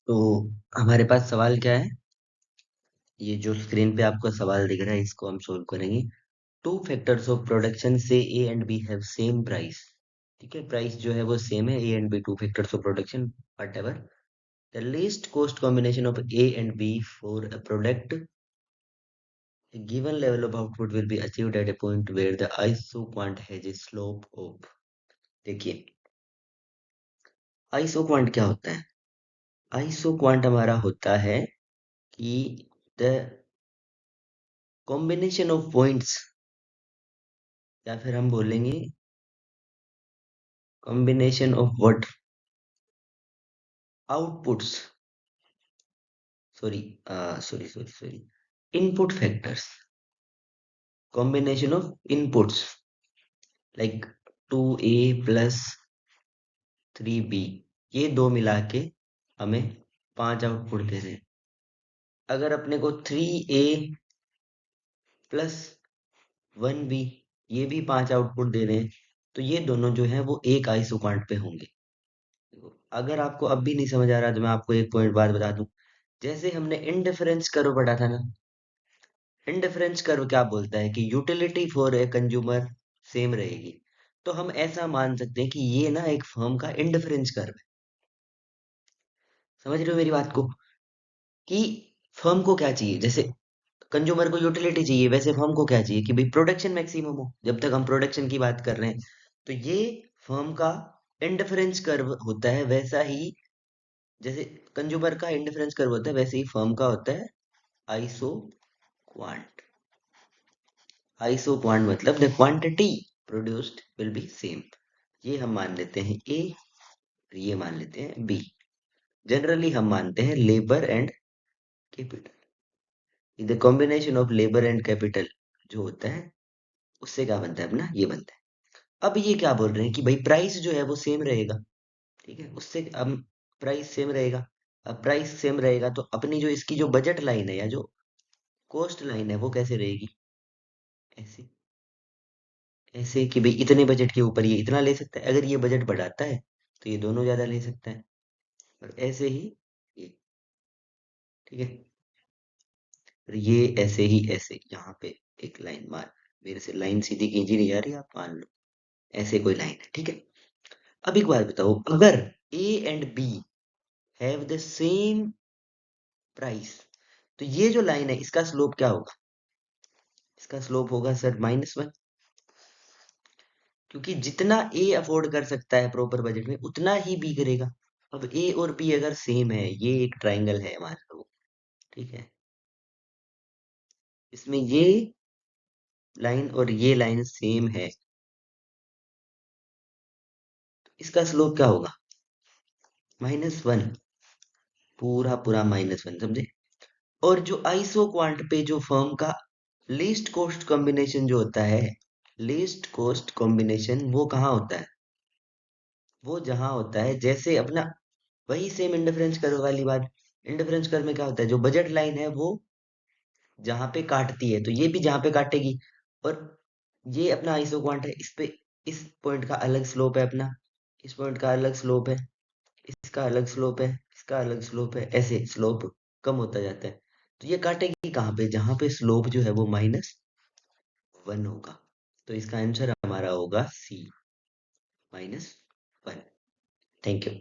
तो हमारे पास सवाल क्या है? ये जो स्क्रीन पे आपको सवाल दिख रहा है इसको हम सोल्व करेंगे। टू फैक्टर्स ऑफ प्रोडक्शन से A and B have same price. ठीक है, प्राइस जो है वो सेम है, A and B two factors of production whatever. The least cost combination of A and B for a product, a given level of output will be achieved at a point where the isoquant has a slope of। देखिए, isoquant क्या होता है? Isoquant हमारा होता है कि the combination of points, या फिर हम बोलेंगे combination of what, outputs, sorry sorry sorry sorry input factors, combination of inputs like 2a plus 3b, ये दो मिला के हमें 5 आउटपुट दे रहे हैं। अगर अपने को 3a प्लस 1b, ये भी 5 आउटपुट दे रहे हैं, तो ये दोनों जो है वो एक आइसोक्वांट पे होंगे। देखो, अगर आपको अब भी नहीं समझ आ रहा तो मैं आपको एक पॉइंट बाद बता दूं। जैसे हमने इंडिफरेंस कर्व पढ़ा था ना, इंडिफरेंस कर्व क्या बोलता है कि utility for a consumer same रहेगी। तो हम ऐसा मान सकते हैं कि ये ना एक फर्म का इंडिफरेंस कर्व है। समझ रहे हो मेरी बात को? कि फर्म को क्या चाहिए, जैसे कंज्यूमर को यूटिलिटी चाहिए, वैसे फर्म को क्या चाहिए कि भाई प्रोडक्शन मैक्सिमम हो। जब तक हम प्रोडक्शन की बात कर रहे हैं, तो ये फर्म का इंडिफरेंस कर्व होता है। वैसा ही जैसे कंज्यूमर का इंडिफरेंस कर्व होता है, वैसे ही फर्म का होता है आइसो क्वांट। आइसो क्वांट मतलब the quantity produced will be same. ये हम मान लेते हैं ए, ये मान लेते हैं बी। जनरली हम मानते हैं labour and capital. The combination of labour and capital जो होता है, उससे क्या बनता है अपना, ये बनता है। अब ये क्या बोल रहे हैं कि भाई प्राइस जो है वो सेम रहेगा। ठीक है, उससे अब प्राइस सेम रहेगा। अब प्राइस सेम रहेगा तो अपनी जो इसकी जो बजट लाइन है या जो कॉस्ट लाइन है वो कैसे रहेगी? ऐसे, ऐसे कि भाई इतने बजट के ऊपर ये इतना ले सकता है, अगर ये बजट बढ़ाता है तो ये दोनों ज्यादा ले सकता है, और ऐसे ही ये। ठीक है, और ये ऐसे ही, ऐसे यहाँ पे एक लाइन मार, मेरे से लाइन सीधी खींची नहीं जा रही, आप मान लो ऐसे कोई लाइन है। ठीक है, अब एक बात बताओ, अगर A and B have the same price, तो ये जो लाइन है इसका स्लोप क्या होगा? इसका स्लोप होगा सर -1, क्योंकि जितना ए अफोर्ड कर सकता है प्रॉपर बजट में उतना ही बी करेगा। अब ए और बी अगर सेम है, ये एक ट्राइंगल है हमारा वो, ठीक है, इसमें ये लाइन और ये लाइन सेम है, इसका स्लोप क्या होगा? -1, पूरा पूरा -1, समझे? और जो आइसो क्वांट पे जो फर्म का लीस्ट कॉस्ट कॉम्बिनेशन जो होता है, लीस्ट कॉस्ट कॉम्बिनेशन वो कहाँ होता है? वो जहां होता है, जैसे अपना वही सेम इंडिफरेंस कर्व वाली बात। इंडिफरेंस कर्व में क्या होता है, जो बजट लाइन है वो जहां पे काटती है, तो ये भी जहां पे काटेगी। और ये अपना आइसो क्वांट है, इस पे इस पॉइंट का अलग स्लोप है अपना, इस पॉइंट का अलग स्लोप है, इसका अलग स्लोप है, इसका अलग स्लोप है, ऐसे स्लोप कम होता जाता है। तो ये काटेगी कहाँ पे? जहां पे स्लोप जो है वो -1 होगा। तो इसका आंसर हमारा होगा सी, -1। Thank you.